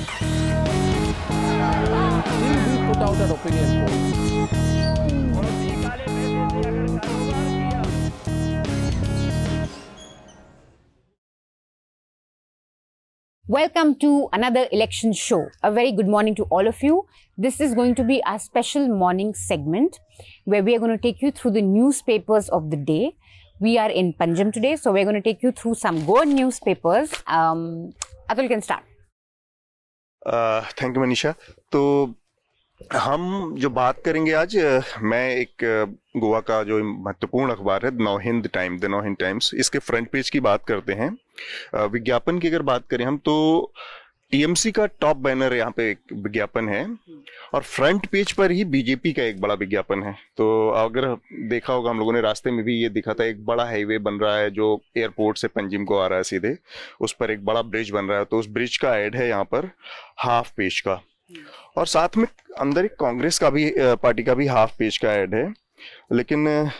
Will we put out an opinion poll? Welcome to another election show. A very good morning to all of you. This is going to be our special morning segment where we are going to take you through the newspapers of the day. We are in Panjim today, so we're going to take you through some Goan newspapers. Atul can start. Thank you Manisha. तो हम जो बात करेंगे आज, मैं एक गोवा का जो महत्वपूर्ण अखबार है द नौ हिंद टाइम्स, इसके फ्रंट पेज की बात करते हैं। विज्ञापन की अगर बात करें हम, तो टीएमसी का टॉप बैनर यहाँ पे एक विज्ञापन है और फ्रंट पेज पर ही बीजेपी का एक बड़ा विज्ञापन है। तो अगर देखा होगा हम लोगों ने, रास्ते में भी ये दिखा था, एक बड़ा हाईवे बन रहा है जो एयरपोर्ट से पंजिम को आ रहा है सीधे, उस पर एक बड़ा ब्रिज बन रहा है। तो उस ब्रिज का ऐड है यहाँ पर हाफ पेज का, और साथ में अंदर एक कांग्रेस का भी पार्टी का भी हाफ पेज का ऐड है। लेकिन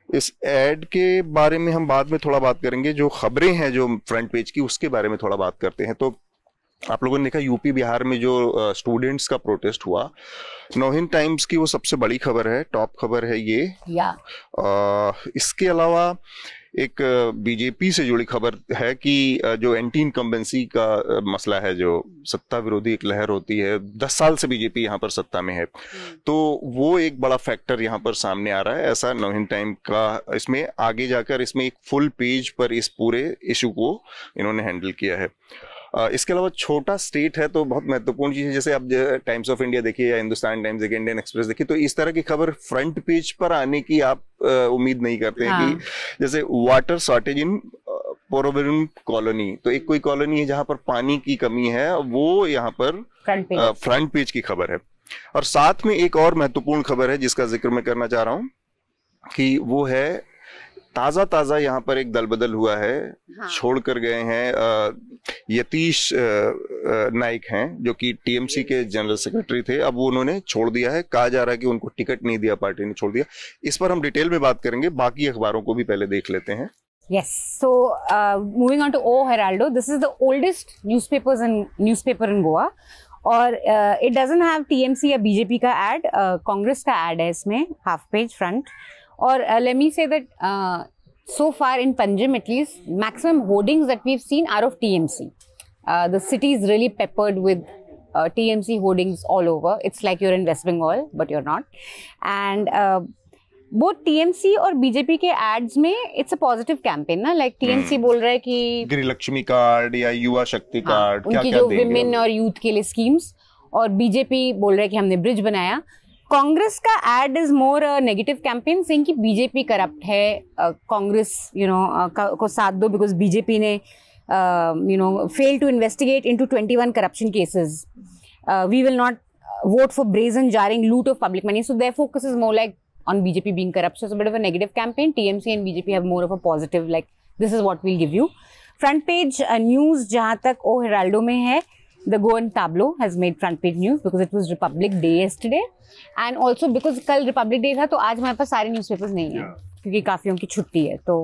इस ऐड के बारे में हम बाद में थोड़ा बात करेंगे। जो खबरें हैं जो फ्रंट पेज की, उसके बारे में थोड़ा बात करते हैं। तो आप लोगों ने देखा यूपी बिहार में जो स्टूडेंट्स का प्रोटेस्ट हुआ, नौ हिंद टाइम्स की वो सबसे बड़ी खबर है, टॉप खबर है ये। इसके अलावा एक बीजेपी से जुड़ी खबर है कि जो एंटी इनकम्बेंसी का मसला है, जो सत्ता विरोधी एक लहर होती है, 10 साल से बीजेपी यहाँ पर सत्ता में है, तो वो एक बड़ा फैक्टर यहाँ पर सामने आ रहा है, ऐसा नौ हिंद टाइम का। इसमें आगे जाकर इसमें एक फुल पेज पर इस पूरे इशू को इन्होंने हैंडल किया है। इसके अलावा छोटा स्टेट है तो बहुत महत्वपूर्ण चीज है, जैसे आप टाइम्स ऑफ इंडिया देखिए या हिंदुस्तान टाइम्स देखिए, इंडियन एक्सप्रेस देखिए, तो इस तरह की खबर फ्रंट पेज पर आने की आप उम्मीद नहीं करते हैं कि जैसे वाटर शॉर्टेज इन पोरोबोरम कॉलोनी, तो एक कोई कॉलोनी है जहां पर पानी की कमी है, वो यहाँ पर फ्रंट पेज की खबर है। और साथ में एक और महत्वपूर्ण खबर है जिसका जिक्र मैं करना चाह रहा हूं कि वो है ताजा यहाँ पर एक दल बदल हुआ है। छोड़ कर गए हैं यतीश नाइक हैं, जो कि टीएमसी के जनरल सेक्रेटरी थे, अब वो उन्होंने छोड़ दिया है। कहा जा रहा है कि उनको टिकट नहीं दिया, पार्टी ने छोड़ दिया। इस पर हम डिटेल में बात करेंगे, बाकी अखबारों को भी पहले देख लेते हैं। Yes, so moving on to O Heraldo, this is the oldest newspaper in Goa, और it doesn't have TMC या बीजेपी का ad, कांग्रेस का ad है इसमें, half page front. और let me say that so far in Panjim at least, maximum hoardings that we've seen are of TMC. The city is really peppered with TMC hoardings all over. It's like you're in West Bengal, but you're not. And both TMC और BJP के ads में it's a positive campaign ना, like TMC बोल रहा है कि गृहलक्ष्मी card या युवा शक्ति कार्ड, उनकी जो विमेन और यूथ के लिए स्कीम्स, और बीजेपी बोल रहा है कि हमने ब्रिज बनाया। कांग्रेस का ad is more negative campaign, saying कि बीजेपी करप्ट है, कांग्रेस को साथ दो बिकॉज बीजेपी ने fail to investigate into 21 corruption cases, we will not vote for brazen jarring loot of public money, so their focus is more like on BJP being corrupt. So it's a bit of a negative campaign. TMC and BJP have more of a positive, like this is what we'll give you. Front page news जहाँ तक O Heraldo में है, the Goan Tableau has made front page news because it was Republic Day yesterday, and also because कल Republic Day था, तो आज हमारे पास सारे न्यूज़पेपर्स नहीं है क्योंकि काफियों की छुट्टी है। तो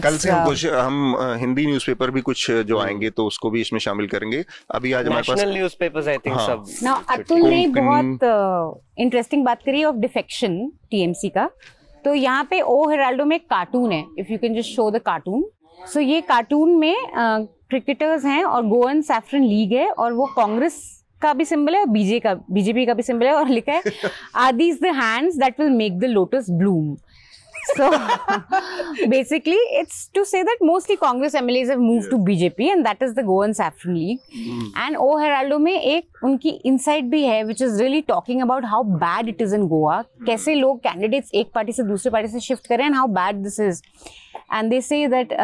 कल से हम हिंदी न्यूज़पेपर भी कुछ जो आएंगे तो उसको भी इसमें शामिल करेंगे। अभी आज हमारे पास नेशनल न्यूज़पेपर्स आई थिंक सब। ना अतुल ने बहुत इंटरेस्टिंग बात करी ऑफ डिफेक्शन टीएमसी का। तो यहाँ पे ओ हेराल्डो में एक कार्टून है, if you can just show the cartoon. So ये कार्टून में क्रिकेटर्स हैं और गोवन सैफरन लीग है, और वो कांग्रेस का भी सिंबल है और बीजेपी का भी सिंबल है, और लिखा है are these the hands that will make the lotus bloom. So basically it's to say that mostly Congress MLAs have moved to BJP and that is the Goan Saffron League. And O Heraldo में एक उनकी insight भी है which is really talking about how bad it is in Goa. कैसे लोग candidates एक party से दूसरे पार्टी से shift करें and how bad this is. And they say that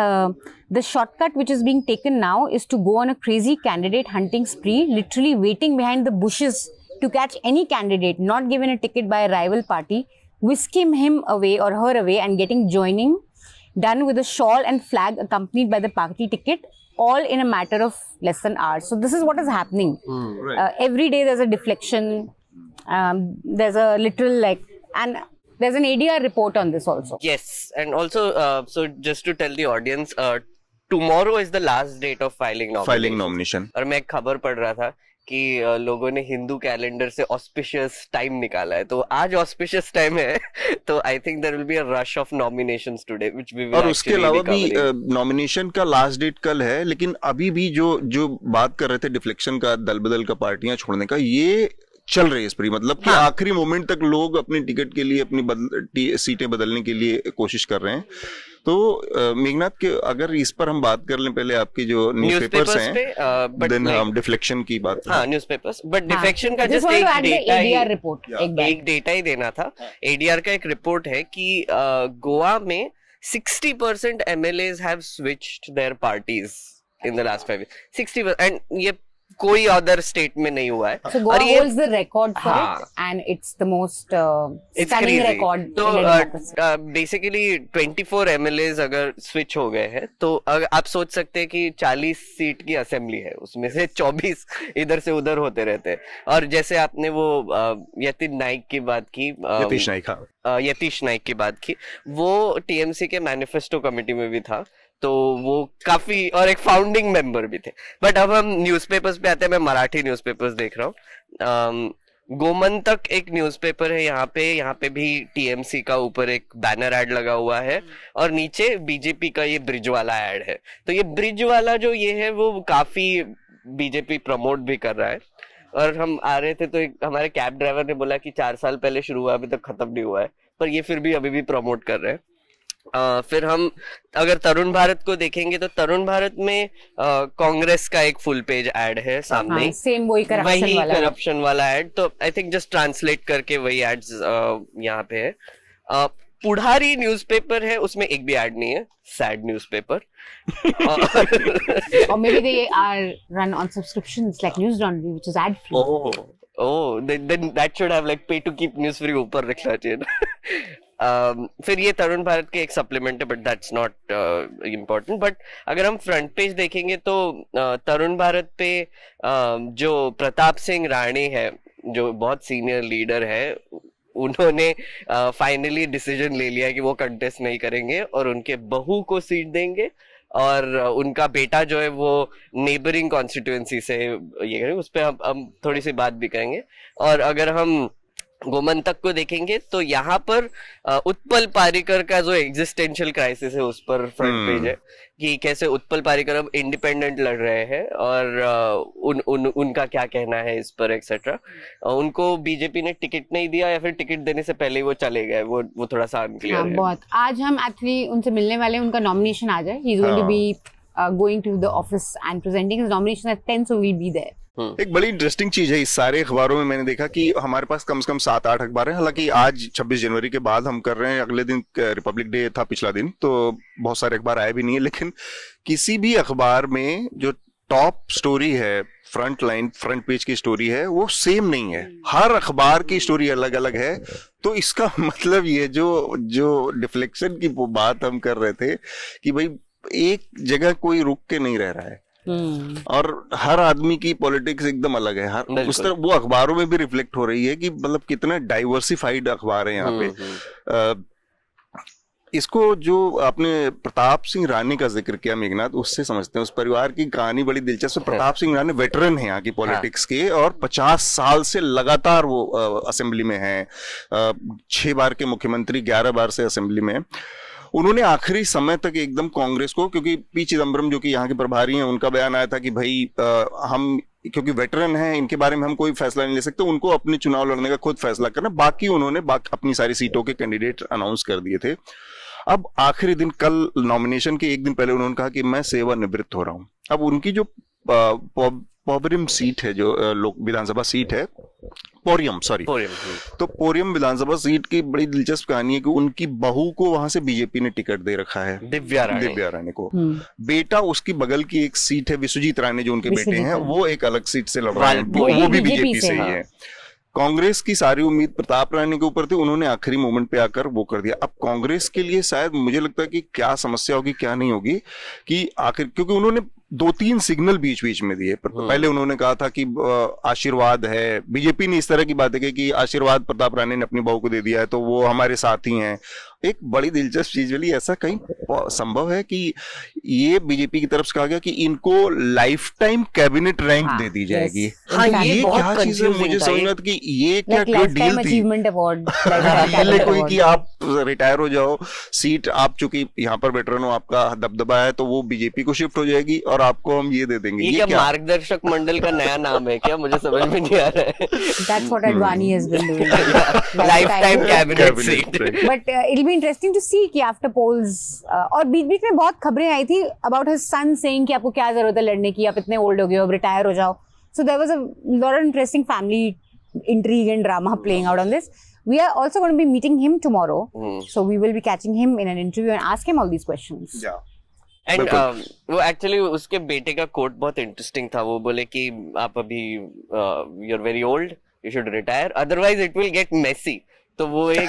the shortcut which is being taken now is to go on a crazy candidate hunting spree, literally waiting behind the bushes to catch any candidate not given a ticket by a rival party, whisking him away or her away and getting joining done with a shawl and flag accompanied by the party ticket, all in a matter of less than hours. So this is what is happening. Right. Every day there's a deflection, there's a literal and there's an ADR report on this also. Yes, and also so just to tell the audience, tomorrow is the last date of filing nomination. और मैं एक खबर पढ़ रहा था कि लोगों ने हिंदू कैलेंडर से ऑस्पिशियस टाइम निकाला है, तो आज ऑस्पिशियस टाइम है, तो I think there will be a rush of nominations today which we will और उसके अलावा भी नॉमिनेशन का लास्ट डेट कल है, लेकिन अभी भी जो बात कर रहे थे डिफ्लेक्शन का, दल बदल का, पार्टियां छोड़ने का, ये चल रही है इस पर, मतलब कि आखिरी मोमेंट तक लोग अपनी टिकट के लिए अपनी सीटें बदलने के लिए कोशिश कर रहे हैं। तो मेघनाथ के अगर इस पर हम बात कर लें पहले, आपकी जो न्यूज़पेपर्स हैं, देन हम डिफ्लेक्शन की बात करें। हाँ, न्यूज़पेपर्स, बट डिफेक्शन का जस्ट एक डेटा ही देना था। एडीआर का एक रिपोर्ट है कि गोवा में 60% MLAs have switched their parties in the last 5 years. 60%, and ये कोई अदर स्टेट में नहीं हुआ है। So Goa holds the record for it, and it's the most stunning record. तो बेसिकली 24 MLAs अगर स्विच हो गए हैं, तो आप सोच सकते हैं कि 40 सीट की असेंबली है, उसमें से 24 इधर से उधर होते रहते हैं। और जैसे आपने वो यतीश नाइक की बात की, यतीश नाइक की बात की, वो टीएमसी के मैनिफेस्टो कमेटी में भी था, तो वो काफी, और एक फाउंडिंग मेंबर भी थे। बट अब हम न्यूज़पेपर्स पे आते हैं। मैं मराठी न्यूज़पेपर्स देख रहा हूँ। गोमंतक एक न्यूज़पेपर है, यहाँ पे भी टीएमसी का ऊपर एक बैनर ऐड लगा हुआ है, और नीचे बीजेपी का ये ब्रिज वाला ऐड है। तो ये ब्रिज वाला जो ये है, वो काफी बीजेपी प्रमोट भी कर रहा है। और हम आ रहे थे तो हमारे कैब ड्राइवर ने बोला कि 4 साल पहले शुरू हुआ, अभी तक खत्म नहीं हुआ है, पर ये फिर भी अभी भी प्रमोट कर रहे हैं। फिर हम अगर तरुण भारत को देखेंगे, तो तरुण भारत में कांग्रेस का एक फुल पेज ऐड है सामने, सेम वही करप्शन वाला ऐड। तो आई थिंक जस्ट ट्रांसलेट करके वही एड्स यहाँ पे है। पुढ़ारी न्यूज़पेपर है, उसमें एक भी ऐड नहीं है, sad newspaper. or maybe they are run on subscriptions like News Laundry, which is ad free. then that should have like pay to keep news free ऊपर रखना चाहिए। फिर ये तरुण भारत के एक सप्लीमेंट है, but that's not important. But अगर हम फ्रंट पेज देखेंगे, तो तरुण भारत पे जो प्रताप सिंह राणे है, जो बहुत सीनियर लीडर है, उन्होंने फाइनली डिसीजन ले लिया कि वो कंटेस्ट नहीं करेंगे और उनके बहू को सीट देंगे, और उनका बेटा जो है वो नेबरिंग कॉन्स्टिट्यूएंसी से ये करेंगे। उस पर हम थोड़ी सी बात भी करेंगे। और अगर हम गोमंतक को देखेंगे, तो यहाँ पर उत्पल पारीकर का जो एग्जिस्टेंशियल क्राइसिस है, उस पर फ्रंट पेज है कि कैसे उत्पल पारीकर अब इंडिपेंडेंट लड़ रहे हैं, और उनका क्या कहना है इस पर, एक्सेट्रा। उनको बीजेपी ने टिकट नहीं दिया, या फिर टिकट देने से पहले ही वो चले गए, वो थोड़ा सा अनक्लियर है। बहुत आज हम एक्चुअली उनसे मिलने वाले, उनका नॉमिनेशन आ जाए, he is going to be going to the office and presenting his nomination at 10, so we will be there. एक बड़ी इंटरेस्टिंग चीज है इस सारे अखबारों में, मैंने देखा कि हमारे पास कम से कम 7-8 अखबार हैं। हालांकि आज 26 जनवरी के बाद हम कर रहे हैं, अगले दिन रिपब्लिक डे था पिछला दिन, तो बहुत सारे अखबार आए भी नहीं है, लेकिन किसी भी अखबार में जो टॉप स्टोरी है, फ्रंट पेज की स्टोरी है, वो सेम नहीं है। हर अखबार की स्टोरी अलग अलग है। तो इसका मतलब ये जो डिफ्लेक्शन की बात हम कर रहे थे कि भाई एक जगह कोई रुक के नहीं रह रहा है, और हर आदमी की पॉलिटिक्स एकदम अलग है। उस तरह वो अखबारों में भी रिफ्लेक्ट हो रही है कि मतलब कितना डाइवर्सिफाइड अखबार है यहाँ पे। इसको जो आपने प्रताप सिंह राणे का जिक्र किया मेघनाथ, उससे समझते हैं उस परिवार की कहानी बड़ी दिलचस्प है। प्रताप सिंह राणे वेटरन है यहाँ की पॉलिटिक्स के, और 50 साल से लगातार वो असेंबली में है, 6 बार के मुख्यमंत्री, 11 बार से असेंबली में। उन्होंने आखिरी समय तक एकदम कांग्रेस को, क्योंकि पी चिदम्बरम जो कि यहाँ के प्रभारी हैं, उनका बयान आया था कि भाई हम क्योंकि वेटरन हैं, इनके बारे में हम कोई फैसला नहीं ले सकते, उनको अपने चुनाव लड़ने का खुद फैसला करना। बाकी उन्होंने अपनी सारी सीटों के कैंडिडेट अनाउंस कर दिए थे। अब आखिरी दिन, कल नॉमिनेशन के एक दिन पहले उन्होंने कहा कि मैं सेवानिवृत्त हो रहा हूं। अब उनकी जो पोबरियम सीट है, जो लोक विधानसभा सीट है, पोरियम, तो पोरियम विधानसभा सीट की बड़ी दिलचस्प कहानी है कि उनकी बहू को वहां से बीजेपी ने टिकट दे रखा है, दिव्या राणे को। बेटा, उसकी बगल की एक सीट है विश्वजीत राणे, जो उनके बेटे हैं, वो एक अलग सीट से लड़ रहे हैं, वो भी बीजेपी से ही है। कांग्रेस की सारी उम्मीद प्रताप राणे के ऊपर थी, उन्होंने आखिरी मोमेंट पे आकर वो कर दिया। अब कांग्रेस के लिए शायद मुझे लगता है कि क्या समस्या होगी क्या नहीं होगी, कि आखिर, क्योंकि उन्होंने 2-3 सिग्नल बीच बीच में दिए। पहले उन्होंने कहा था कि आशीर्वाद है, बीजेपी ने इस तरह की बातें की कि आशीर्वाद प्रताप राणे ने अपनी बहू को दे दिया है तो वो हमारे साथ ही हैं। एक बड़ी दिलचस्प चीज वाली, ऐसा कहीं संभव है कि ये बीजेपी की तरफ से कहा गया कि इनको लाइफ टाइम कैबिनेट रैंक दे दी जाएगी। हाँ, ये क्या चीज है, मुझे समझ में आता कि ये क्या डील थी कोई कि आप रिटायर हो जाओ, सीट आप चूंकि यहाँ पर वेटरन हो, आपका दबदबा है, तो वो बीजेपी को शिफ्ट हो जाएगी और आपको हम ये दे देंगे। ये क्या मार्गदर्शक मंडल का नया नाम है क्या? मुझे समझ में नहीं आ रहा है। That's what Advani has been doing. Lifetime cabinet seat. But it'll be interesting to see कि after polls और बीच-बीच में बहुत खबरें आई थी about his son saying कि आपको क्या जरूरत है लड़ने की, आप इतने ओल्ड हो गए हो, अब रिटायर हो जाओ। So there was a lot of interesting family intrigue and drama playing out on this. We are also going to be meeting him tomorrow, so we will be catching him in an interview and ask him all these questions. Yeah. And वो actually उसके बेटे का coat बहुत interesting था। वो बोले कि आप अभी you are very old, you should retire, otherwise it will get messy. तो वो एक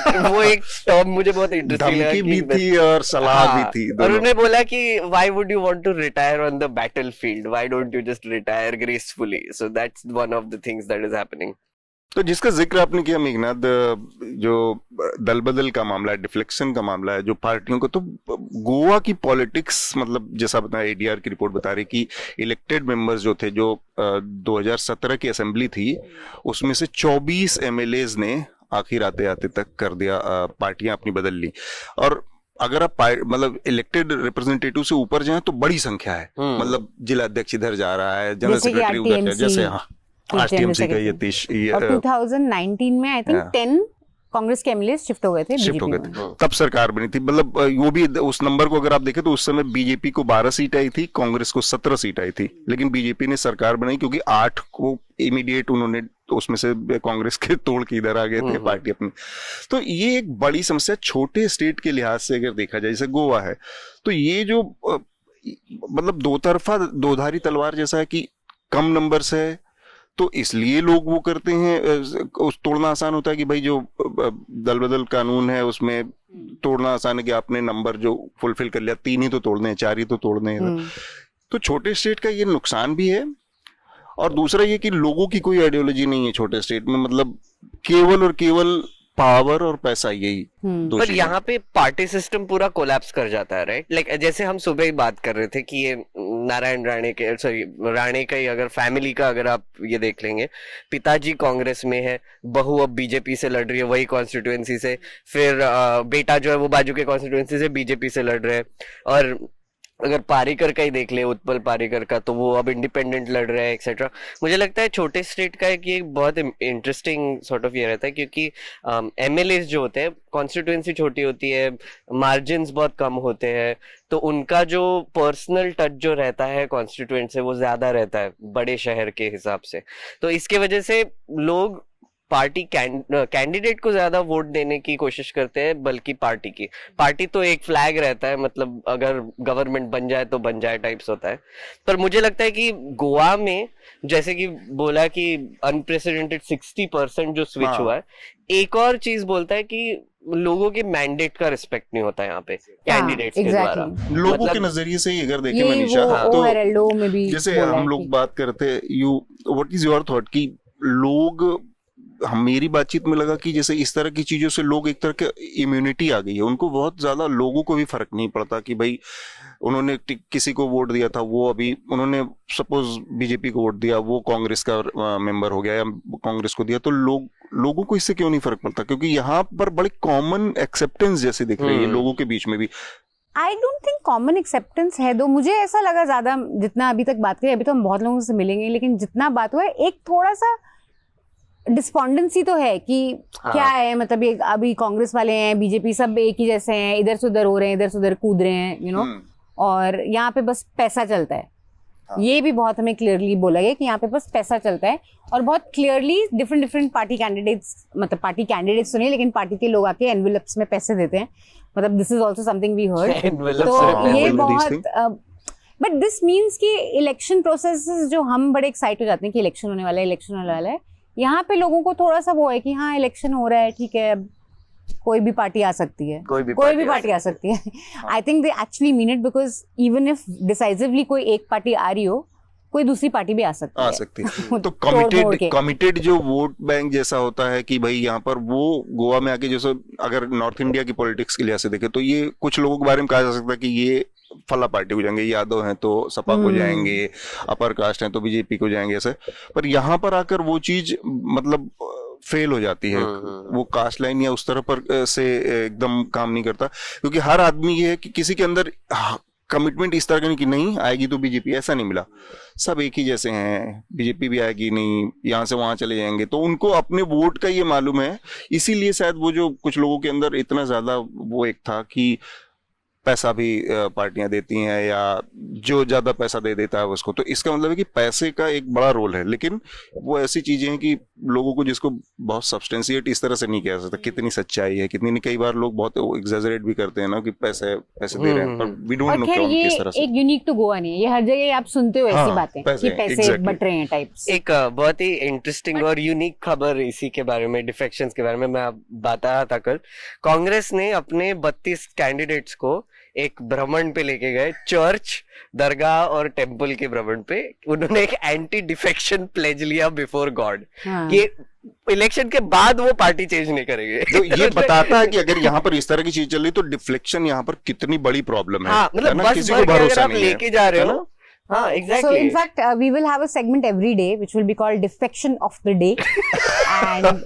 टर्म मुझे बहुत इंटरेस्टिंग लगा। धमकी भी थी और सलाह भी थी। और उन्होंने बोला कि why would you want to retire on the battlefield, why don't you just retire gracefully. So that's one of the things that is happening. तो जिसका जिक्र आपने किया मेघनाथ, जो दल बदल का मामला है, डिफ्लेक्शन का मामला है, जो पार्टियों को, तो गोवा की पॉलिटिक्स, मतलब जैसा बताया एडीआर की रिपोर्ट बता रही कि इलेक्टेड मेंबर्स जो थे, जो 2017 की असेंबली थी, उसमें से 24 एमएलएज ने आखिर आते आते तक कर दिया, पार्टियां अपनी बदल ली। और अगर आप मतलब इलेक्टेड रिप्रेजेंटेटिव से ऊपर जाएं तो बड़ी संख्या है, मतलब जिला अध्यक्ष इधर जा रहा है, जनरल सेक्रेटरी उधर जा, जैसे हाँ टीएमसी का ये 2019 में आई थिंक 10 कांग्रेस के एमएलए शिफ्ट हो गए थे, तब सरकार बनी थी। मतलब वो भी उस नंबर को अगर आप देखें तो उस समय बीजेपी को 12 सीट आई थी, कांग्रेस को 17 सीट आई थी, लेकिन बीजेपी ने सरकार बनाई क्योंकि 8 को इमीडिएट उन्होंने, तो उसमें से कांग्रेस के तोड़ के इधर आ गए थे पार्टी अपनी। तो ये एक बड़ी समस्या छोटे स्टेट के लिहाज से अगर देखा जाए, जैसे गोवा है, तो ये जो मतलब दोधारी तलवार जैसा है कि कम नंबर से है तो इसलिए लोग वो करते हैं, उस तोड़ना आसान होता है कि भाई जो दल बदल कानून है उसमें तोड़ना आसान है कि आपने नंबर जो फुलफिल कर लिया, 3 ही तो तोड़ने हैं, 4 ही तो तोड़ने हैं। तो छोटे स्टेट का ये नुकसान भी है। और दूसरा ये कि लोगों की कोई आइडियोलॉजी नहीं है छोटे स्टेट में, मतलब केवल और केवल पावर और पैसा, यही पर यहाँ पे पार्टी सिस्टम पूरा कोलैप्स कर जाता है, राइट? लाइक जैसे हम सुबह ही बात कर रहे थे कि ये नारायण राणे के, सॉरी राणे का ही अगर फैमिली का अगर आप ये देख लेंगे, पिताजी कांग्रेस में है, बहू अब बीजेपी से लड़ रही है वही कॉन्स्टिट्यूएंसी से, फिर बेटा जो है वो बाजू के कॉन्स्टिट्यूएंसी से बीजेपी से लड़ रहे हैं। और अगर पारीकर का ही देख ले, उत्पल पारीकर का, तो वो अब इंडिपेंडेंट लड़ रहे हैं एक्सेट्रा। मुझे लगता है छोटे स्टेट का एक ये बहुत इंटरेस्टिंग सॉर्ट ऑफ ये रहता है क्योंकि एमएलए जो होते हैं, कॉन्स्टिट्यूएंसी छोटी होती है, मार्जिन्स बहुत कम होते हैं, तो उनका जो पर्सनल टच जो रहता है कॉन्स्टिट्यूएंट से वो ज्यादा रहता है बड़े शहर के हिसाब से। तो इसके वजह से लोग पार्टी कैंडिडेट को ज्यादा वोट देने की कोशिश करते हैं बल्कि पार्टी तो एक फ्लैग रहता है, मतलब अगर गवर्नमेंट बन जाए तो बन जाए टाइप्स होता है। पर मुझे लगता है कि गोवा में जैसे कि बोला कि अनप्रेसिडेंटेड 60% जो स्विच हुआ है, एक और चीज बोलता है कि लोगों के मैंडेट का रिस्पेक्ट नहीं होता यहाँ पे कैंडिडेट्स के द्वारा। लोगों के नजरिए से अगर देखें मनीषा, तो जैसे हम लोग बात करते, व्हाट इज योर थॉट कि लोग, मेरी बातचीत में लगा कि जैसे इस तरह की चीजों से लोग एक तरह की इम्यूनिटी आ गई है, उनको बहुत ज्यादा, लोगों को भी फर्क नहीं पड़ता कि भाई उन्होंने किसी को वोट दिया था, वो अभी उन्होंने सपोज बीजेपी को वोट दिया, वो कांग्रेस का मेंबर हो गया या कांग्रेस को दिया, तो लोगों को इससे क्यों नहीं फर्क पड़ता? क्योंकि यहाँ पर बड़ी कॉमन एक्सेप्टेंस जैसे दिख रही है लोगों के बीच में भी। I don't think common acceptance है, दो मुझे ऐसा लगा ज्यादा, जितना अभी तक बात करी, अभी तो हम बहुत लोगों से मिलेंगे, लेकिन जितना बात हुआ है, एक थोड़ा सा डिस्पॉन्डेंसी तो है कि क्या है, मतलब ये अभी कांग्रेस वाले हैं, बीजेपी सब एक ही जैसे हैं, इधर से उधर हो रहे हैं, इधर से उधर कूद रहे हैं, यू नो, और यहाँ पे बस पैसा चलता है। ये भी बहुत हमें क्लियरली बोला गया कि यहाँ पे बस पैसा चलता है, और बहुत क्लियरली डिफरेंट पार्टी कैंडिडेट्स, मतलब पार्टी कैंडिडेट्स तो नहीं, लेकिन पार्टी के लोग आके एनवेलप्स में पैसे देते हैं, मतलब this is also something we heard. तो ये बहुत, बट दिस मीन्स कि इलेक्शन प्रोसेस जो हम बड़े एक्साइट हो जाते हैं कि इलेक्शन होने वाला है, यहाँ पे लोगों को थोड़ा सा वो है कि हाँ इलेक्शन हो रहा है, ठीक है, कोई भी पार्टी आ सकती है, कोई भी पार्टी आ सकती है. I think they actually mean it because even if decisively कोई एक पार्टी आ रही हो, कोई दूसरी पार्टी भी आ सकती है. तो कमिटेड जो वोट बैंक जैसा होता है कि भाई यहाँ पर वो गोवा में आके, जैसे अगर नॉर्थ इंडिया की पॉलिटिक्स के लिहाज से देखे तो ये कुछ लोगों के बारे में कहा जा सकता है कि ये फला पार्टी को जाएंगे, यादव हैं तो सपा को जाएंगे, अपर कास्ट हैं तो बीजेपी को जाएंगे, ऐसे. पर यहाँ पर आकर वो चीज मतलब फेल हो जाती है. वो कास्ट लाइन या उस तरह पर से एकदम काम नहीं करता, क्योंकि हर आदमी ये है कि किसी के अंदर कमिटमेंट इस तरह का नहीं कि नहीं आएगी तो बीजेपी, ऐसा नहीं मिला. सब एक ही जैसे हैं, बीजेपी भी आएगी नहीं, यहाँ से वहां चले जाएंगे. तो उनको अपने वोट का ये मालूम है, इसीलिए शायद वो जो कुछ लोगों के अंदर इतना ज्यादा वो एक था कि पैसा भी पार्टियां देती हैं या जो ज्यादा पैसा दे देता है उसको. तो इसका मतलब है कि पैसे का एक बड़ा रोल है, लेकिन वो ऐसी चीजें हैं कि लोगों को जिसको बहुत सब्सटेंशिएट इस तरह से नहीं कह सकता कितनी सच्चाई है, कितनी नहीं. कई बार लोग बहुत एग्जैजरेट भी करते हैं ना कि पैसे दे रहे हैं, पर वी डोंट नो क्यों किस तरह से. एक यूनिक टू गोवा नहीं है, ये हर जगह आप सुनते हो ऐसी बातें कि पैसे बट रहे हैं टाइप्स. एक बहुत ही इंटरेस्टिंग और यूनिक खबर इसी के बारे में, डिफेक्शंस के बारे में मैं बता रहा था कल. कांग्रेस ने अपने 32 कैंडिडेट्स को एक भ्रमण पे लेके गए, चर्च, दरगाह और टेंपल के भ्रमण पे. उन्होंने एक एंटी डिफेक्शन प्लेज लिया बिफोर गॉड कि इलेक्शन के बाद वो पार्टी चेंज नहीं करेंगे. तो ये बताता है कि अगर यहाँ पर इस तरह की चीज चल रही तो डिफ्लेक्शन यहाँ पर कितनी बड़ी प्रॉब्लम है. हाँ, मतलब बस किसी को भरोसा नहीं है, लेके जा रहे हो. हाँ, exactly. So in fact, we will have a segment every day which will be called Defection of the Day. And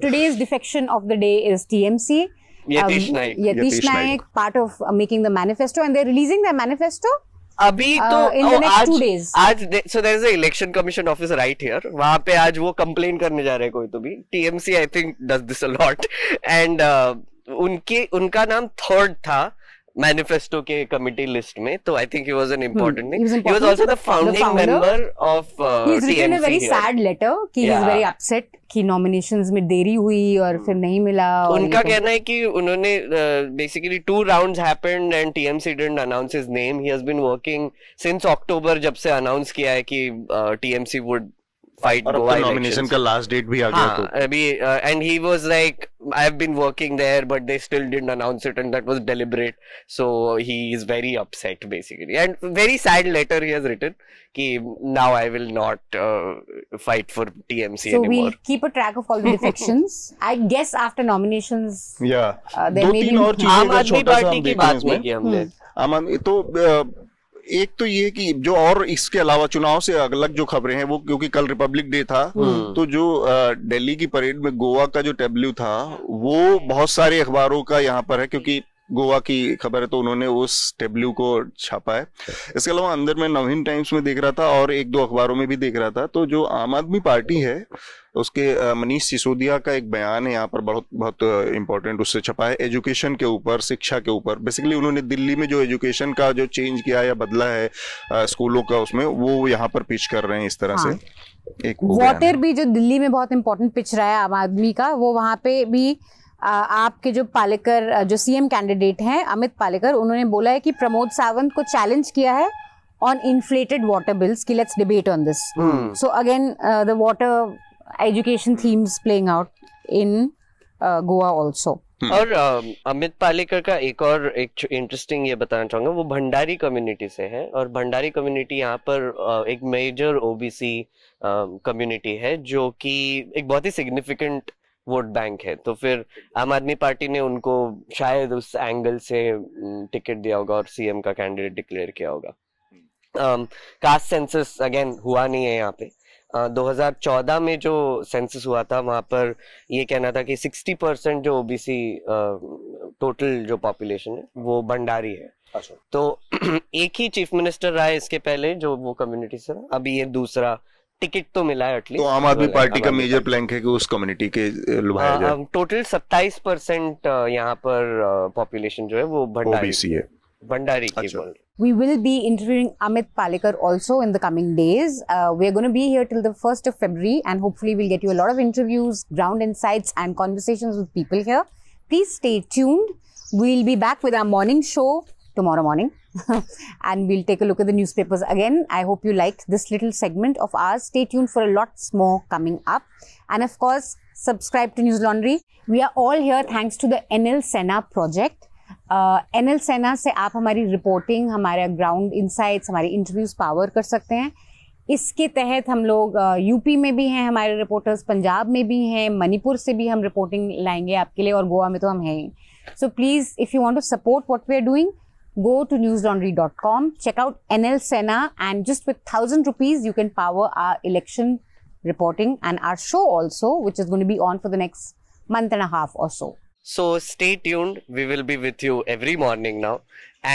today's Defection of the Day is TMC. Yatish Naik. Yatish Naik, part of making the manifesto, and they're releasing their manifesto अभी तो in the next 2 days. आज so there is a election commission office right here. वहां पे आज वो complain करने जा रहे हैं कोई तो भी. TMC I think does this a lot. And उनका नाम थर्ड था मैनिफेस्टो के कमिटी लिस्ट में, तो I think he was an important thing. He was also the founding member of he's written a very sad letter कि he is very upset कि nominations में देरी हुई और फिर नहीं मिला. उनका कहना है कि उन्होंने basically 2 rounds happened and TMC didn't announce his name. He has been working since October, जब से अनाउंस किया है कि TMC would fight Goa nomination का last date भी आ गया तो अभी and he was like I have been working there but they still didn't announce it and that was deliberate, so he is very upset basically and very sad letter he has written कि now I will not fight for TMC so anymore. So we'll keep a track of all the defections. I guess after nominations दो तीन और चीजें आम आदमी party की बात नहीं की हमने. आम आदमी तो एक तो ये कि जो और इसके अलावा चुनाव से अलग जो खबरें हैं वो, क्योंकि कल रिपब्लिक डे था तो जो दिल्ली की परेड में गोवा का जो टैब्लू था वो बहुत सारे अखबारों का यहाँ पर है, क्योंकि गोवा की खबर है तो उन्होंने उस टैब्लू को छापा है. इसके अलावा अंदर मैं नवहिंद टाइम्स में देख रहा था और 1-2 अखबारों में भी देख रहा था, तो जो आम आदमी पार्टी है उसके मनीष सिसोदिया का एक बयान है यहाँ पर बहुत बहुत इंपॉर्टेंट, उससे छपा है एजुकेशन के ऊपर, शिक्षा के ऊपर. बेसिकली उन्होंने दिल्ली में जो एजुकेशन का जो चेंज किया या बदला है स्कूलों का, उसमें वो यहाँ पर पिच कर रहे हैं इस तरह से. एक वाटर भी जो दिल्ली में बहुत इंपॉर्टेंट पिच रहा है आम आदमी का, वो वहां पे भी आपके जो पालेकर, जो सीएम कैंडिडेट हैं अमित पालेकर, उन्होंने बोला है कि प्रमोद सावंत को चैलेंज किया है ऑन इन्फ्लेटेड वाटर बिल्स कि let's debate on this. So again the water education themes playing out in Goa also. और अमित पालेकर का एक इंटरेस्टिंग ये बताना चाहूंगा, वो भंडारी कम्युनिटी से है और भंडारी कम्युनिटी यहाँ पर एक मेजर ओबीसी कम्युनिटी है जो कि एक बहुत ही सिग्निफिकेंट वोट बैंक है. तो फिर आम आदमी पार्टी ने उनको शायद उस एंगल से टिकट दिया होगा और सीएम का कैंडिडेट डिक्लेयर किया होगा. कास्ट सेंसस अगेन हुआ नहीं है यहाँ पे. 2014 में जो सेंसस हुआ था वहां पर ये कहना था कि 60% जो ओबीसी टोटल जो पॉपुलेशन है वो भंडारी है. अच्छा. तो एक ही चीफ मिनिस्टर रहा है इसके पहले जो वो कम्युनिटी से रहा, अभी ये दूसरा टिकट तो मिला है एटलीस्ट. तो आम आदमी पार्टी का मेजर प्लैंक है कि उस कम्युनिटी के लुभाया जाए. टोटल 27% यहाँ पर पॉपुलेशन जो है वो भंडारी है, भंडारी की बोल. We will be interviewing Amit Palekar also in the coming days. We are going to be here till the 1st of February and hopefully we'll get you a lot of interviews, ground insights and conversations with people here. Please stay tuned. We'll be back with our morning show tomorrow morning and we'll take a look at the newspapers again. I hope you liked this little segment of ours. Stay tuned for a lot more coming up. And of course, subscribe to News Laundry. We are all here thanks to the NL Sena project. NL Sena से आप हमारी reporting, हमारे ground insights, हमारी interviews power कर सकते हैं. इसके तहत हम लोग यूपी में भी हैं हमारे रिपोर्टर्स, पंजाब में भी हैं, मणिपुर से भी हम रिपोर्टिंग लाएंगे आपके लिए, और गोवा में तो हम हैं. So please if you want to support what we are doing, go to newslaundry.com, check out NL Sena, and just with 1,000 rupees you can power our election reporting and our show also, which is going to be on for the next month and a half or so. So stay tuned. We will be with you every morning now,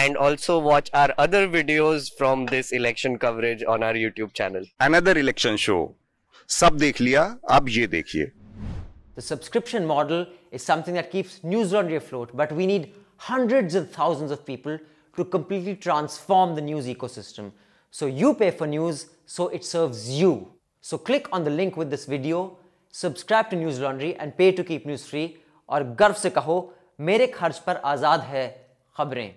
and also watch our other videos from this election coverage on our YouTube channel. Another election show. सब देख लिया, अब ये देखिए. The subscription model is something that keeps News Laundry afloat, but we need hundreds and thousands of people to completely transform the news ecosystem. So you pay for news, so it serves you. So click on the link with this video, subscribe to News Laundry and pay to keep news free, और गर्व से कहो, मेरे खर्च पर आजाद है खबरें.